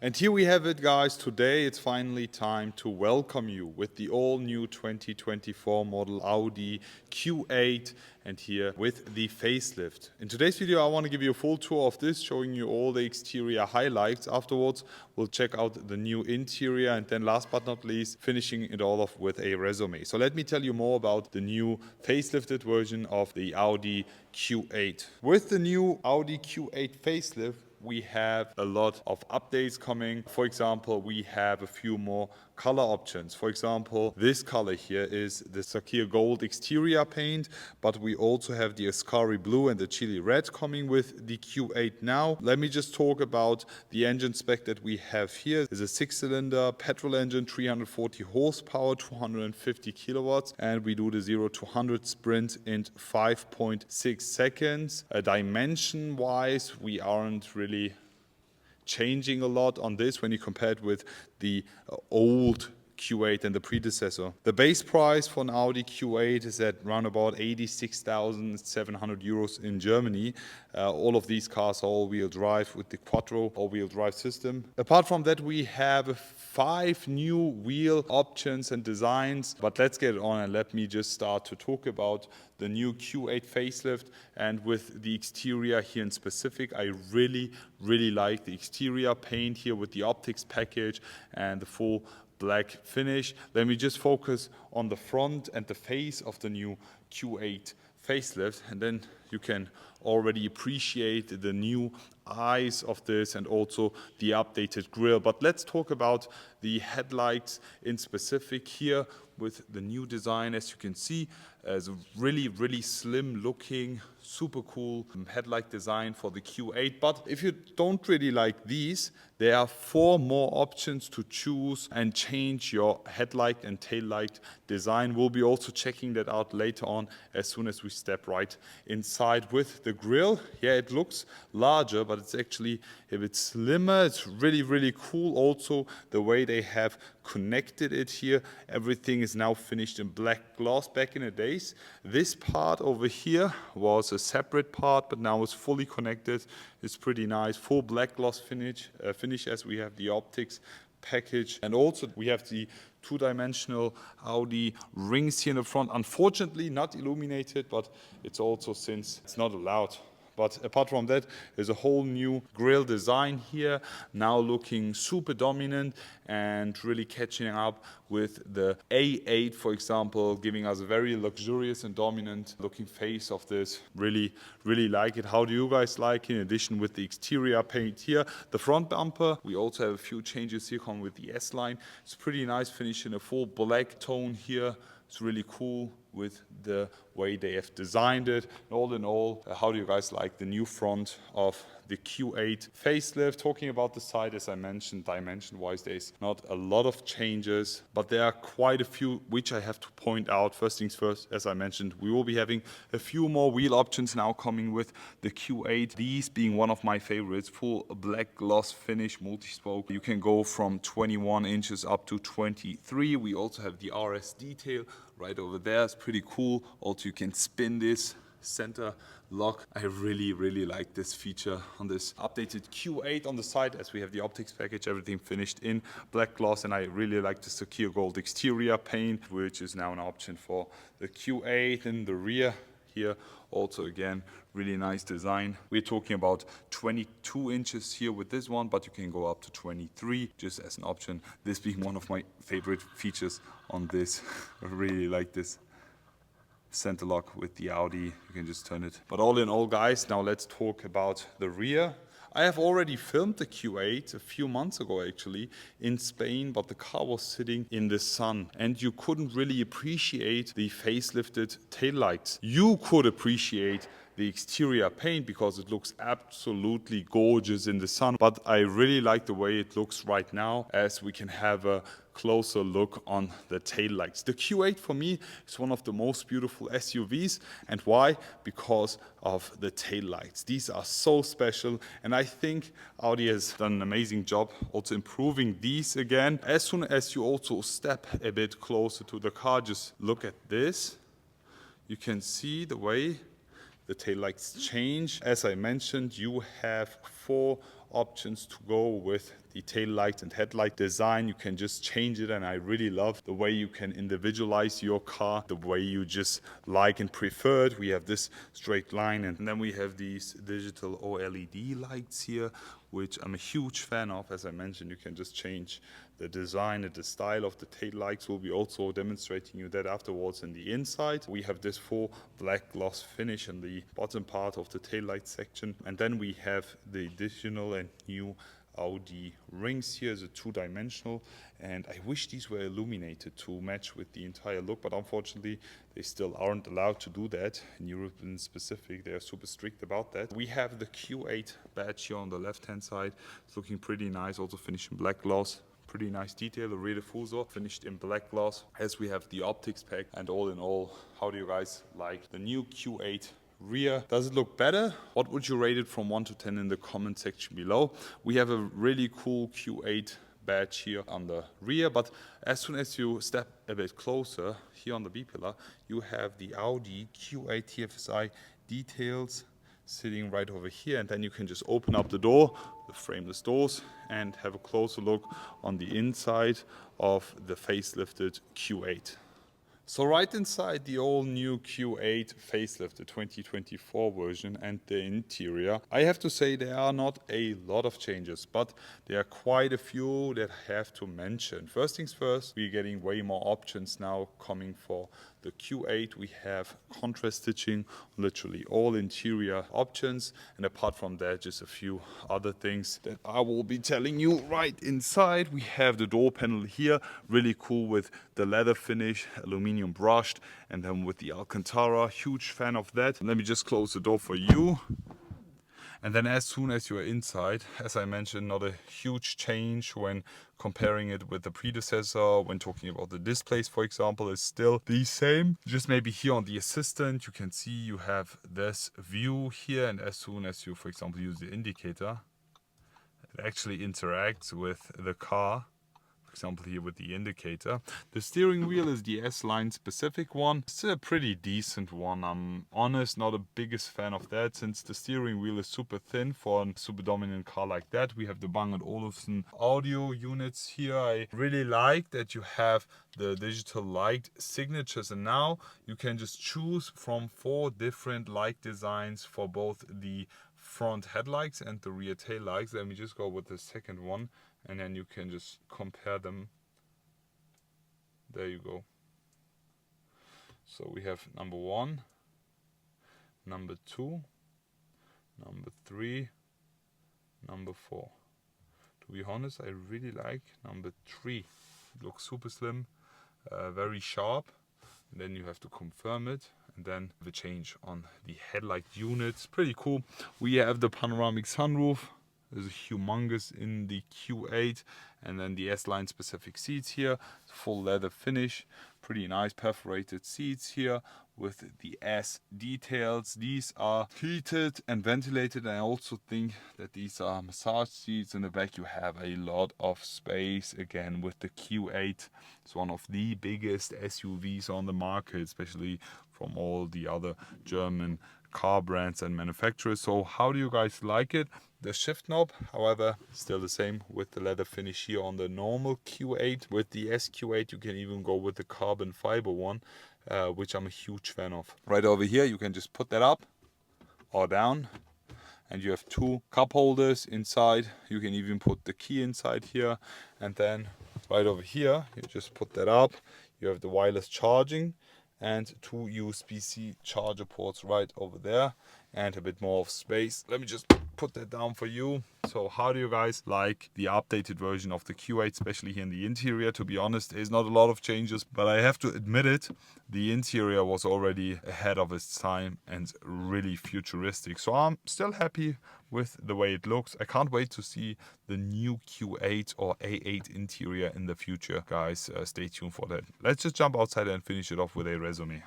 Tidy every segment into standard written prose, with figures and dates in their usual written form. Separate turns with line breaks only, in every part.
And here we have it, guys. Today it's finally time to welcome you with the all-new 2024 model Audi Q8 and here with the facelift. In today's video I want to give you a full tour of this, showing you all the exterior highlights. Afterwards we'll check out the new interior and then last but not least finishing it all off with a resume. So let me tell you more about the new facelifted version of the Audi Q8. With the new Audi Q8 facelift we have a lot of updates coming. For example, we have a few more color options. For example, this color here is the Sakhir gold exterior paint, but we also have the Ascari blue and the chili red coming with the Q8 now. Let me just talk about the engine spec that we have here. It's a 6-cylinder petrol engine, 340 horsepower, 250 kilowatts, and we do the 0 to 100 sprint in 5.6 seconds. Dimension wise, we aren't really changing a lot on this when you compare it with the old Q8 and the predecessor. The base price for an Audi Q8 is at around about 86,700 euros in Germany. All of these cars are all-wheel drive with the Quattro all-wheel drive system. Apart from that, we have 5 new wheel options and designs, but let's get on and let me just start to talk about the new Q8 facelift. And with the exterior here in specific, I really like the exterior paint here with the optics package and the full black finish. Let me just focus on the front and the face of the new Q8 facelift, and then you can already appreciate the new eyes of this and also the updated grille. But let's talk about the headlights in specific here with the new design. As you can see, as a really slim looking, super cool headlight design for the Q8. But if you don't really like these, there are 4 more options to choose and change your headlight and tail light design. We'll be also checking that out later on as soon as we step right inside with the grille. Yeah, it looks larger, but it's actually a bit slimmer. It's really cool. Also, the way they have connected it here, everything is now finished in black gloss. Back in the days, this part over here was a separate part, but now it's fully connected. It's pretty nice, full black gloss finish as we have the optics package, and also we have the 2-dimensional Audi rings here in the front. Unfortunately not illuminated, but it's also, since it's not allowed. But apart from that, there's a whole new grille design here, now looking super dominant and really catching up with the A8, for example, giving us a very luxurious and dominant looking face of this. Really like it. How do you guys like it? In addition with the exterior paint here, the front bumper, we also have a few changes here coming with the S-line. It's pretty nice finish in a full black tone here. It's really cool with the way they have designed it. All in all, how do you guys like the new front of the Q8 facelift? Talking about the side, as I mentioned, dimension-wise, there's not a lot of changes, but there are quite a few which I have to point out. First things first, as I mentioned, we will be having a few more wheel options now coming with the Q8. These being one of my favorites, full black gloss finish, multi-spoke. You can go from 21 inches up to 23. We also have the RS detail right over there. It's pretty cool. Also, you can spin this center lock. I really like this feature on this updated Q8 on the side, as we have the optics package, everything finished in black gloss, and I really like the Sakhir gold exterior paint, which is now an option for the Q8. In the rear here, also again, really nice design. We're talking about 22 inches here with this one, but you can go up to 23 just as an option. This being one of my favorite features on this. I really like this center lock with the Audi. You can just turn it. But all in all, guys, now let's talk about the rear. I have already filmed the Q8 a few months ago actually in Spain, but the car was sitting in the sun and you couldn't really appreciate the facelifted taillights. You could appreciate the exterior paint because it looks absolutely gorgeous in the sun, but I really like the way it looks right now, as we can have a closer look on the taillights. The Q8 for me is one of the most beautiful SUVs. And why? Because of the taillights. These are so special, and I think Audi has done an amazing job also improving these again. As soon as you also step a bit closer to the car, just look at this. You can see the way the taillights change. As I mentioned, you have 4 options to go with the tail light and headlight design. You can just change it, and I really love the way you can individualize your car the way you just like and prefer it. We have this straight line, and then we have these digital OLED lights here, which I'm a huge fan of. As I mentioned, you can just change the design and the style of the tail lights. We'll be also demonstrating you that afterwards in the inside. We have this full black gloss finish in the bottom part of the tail light section, and then we have the additional and new Audi rings here as a two-dimensional, and I wish these were illuminated to match with the entire look, but unfortunately they still aren't allowed to do that. In Europe in specific, they are super strict about that. We have the Q8 badge here on the left hand side. It's looking pretty nice, also finished in black gloss. Pretty nice detail. The rear diffuser finished in black gloss, as we have the optics pack. And all in all, how do you guys like the new Q8 rear? Does it look better? What would you rate it from 1 to 10 in the comment section below? We have a really cool Q8 badge here on the rear, but as soon as you step a bit closer here on the B-pillar, you have the Audi Q8 TFSI details sitting right over here, and then you can just open up the door, the frameless doors, and have a closer look on the inside of the facelifted Q8. So right inside the all new Q8 Facelift, the 2024 version, and the interior, I have to say there are not a lot of changes, but there are quite a few that I have to mention. First things first, we're getting way more options now coming for the Q8. We have contrast stitching, literally all interior options, and apart from that, just a few other things that I will be telling you right inside. We have the door panel here, really cool with the leather finish, aluminum brushed, and then with the Alcantara, huge fan of that. Let me just close the door for you. And then as soon as you are inside, as I mentioned, not a huge change when comparing it with the predecessor. When talking about the displays, for example, it's still the same. Just maybe here on the assistant, you can see you have this view here. And as soon as you, for example, use the indicator, it actually interacts with the car. For example, here with the indicator. The steering wheel is the S-Line specific one. It's a pretty decent one. I'm honest, not a biggest fan of that, since the steering wheel is super thin for a super dominant car like that. We have the Bang & Olufsen audio units here. I really like that you have the digital light signatures, and now you can just choose from 4 different light designs for both the front headlights and the rear tail lights. Let me just go with the second one, and then you can just compare them. There you go. So we have number 1, number 2, number 3, number 4. To be honest, I really like number 3. It looks super slim, very sharp. And then you have to confirm it, and then the change on the headlight units. Pretty cool. We have the panoramic sunroof. There's a humongous in the Q8, and then the S-Line specific seats here, full leather finish, pretty nice perforated seats here with the S details. These are heated and ventilated. I also think that these are massage seats. In the back you have a lot of space. Again, with the Q8, it's one of the biggest SUVs on the market, especially from all the other German car brands and manufacturers. So how do you guys like it? The shift knob, however, still the same with the leather finish here on the normal Q8. With the SQ8 you can even go with the carbon fiber one, which I'm a huge fan of. Right over here you can just put that up or down, and you have 2 cup holders inside. You can even put the key inside here, and then right over here you just put that up. You have the wireless charging and 2 USB-C charger ports right over there, and a bit more of space. Let me just put that down for you. So how do you guys like the updated version of the Q8, especially here in the interior? To be honest, there's not a lot of changes, but I have to admit it, the interior was already ahead of its time and really futuristic. So I'm still happy with the way it looks. I can't wait to see the new Q8 or A8 interior in the future. Guys, stay tuned for that. Let's just jump outside and finish it off with a resume.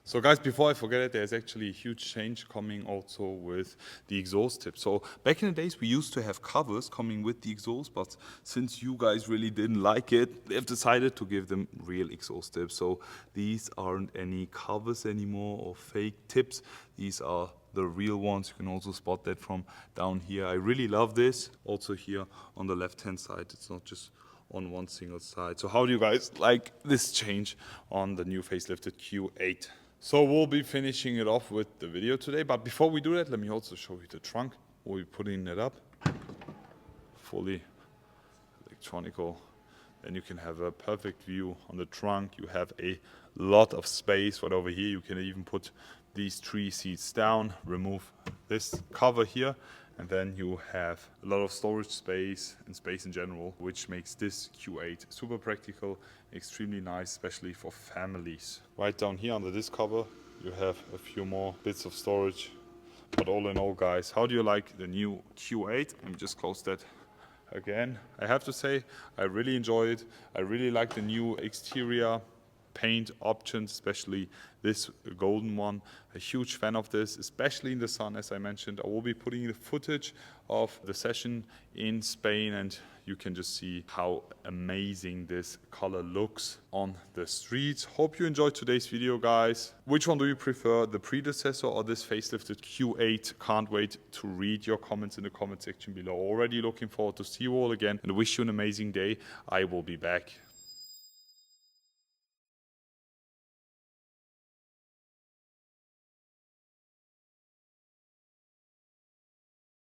So guys, before I forget it, there's actually a huge change coming also with the exhaust tip. So back in the days we used to have covers coming with the exhaust, but since you guys really didn't like it, they've decided to give them real exhaust tips. So these aren't any covers anymore or fake tips. These are the real ones. You can also spot that from down here. I really love this. Also here on the left hand side, it's not just on one single side. So how do you guys like this change on the new facelifted Q8? So we'll be finishing it off with the video today, but before we do that, let me also show you the trunk. We'll be putting it up, fully electronical. Then you can have a perfect view on the trunk. You have a lot of space right over here. You can even put these 3 seats down, remove this cover here, and then you have a lot of storage space and space in general, which makes this Q8 super practical, extremely nice, especially for families. Right down here under this cover, you have a few more bits of storage. But all in all, guys, how do you like the new Q8? Let me just close that again. I have to say, I really enjoy it. I really like the new exterior paint options, especially this golden one. A huge fan of this, especially in the sun. As I mentioned, I will be putting the footage of the session in Spain, and you can just see how amazing this color looks on the streets. Hope you enjoyed today's video, guys. Which one do you prefer, the predecessor or this facelifted Q8? Can't wait to read your comments in the comment section below. Already looking forward to see you all again, and wish you an amazing day. I will be back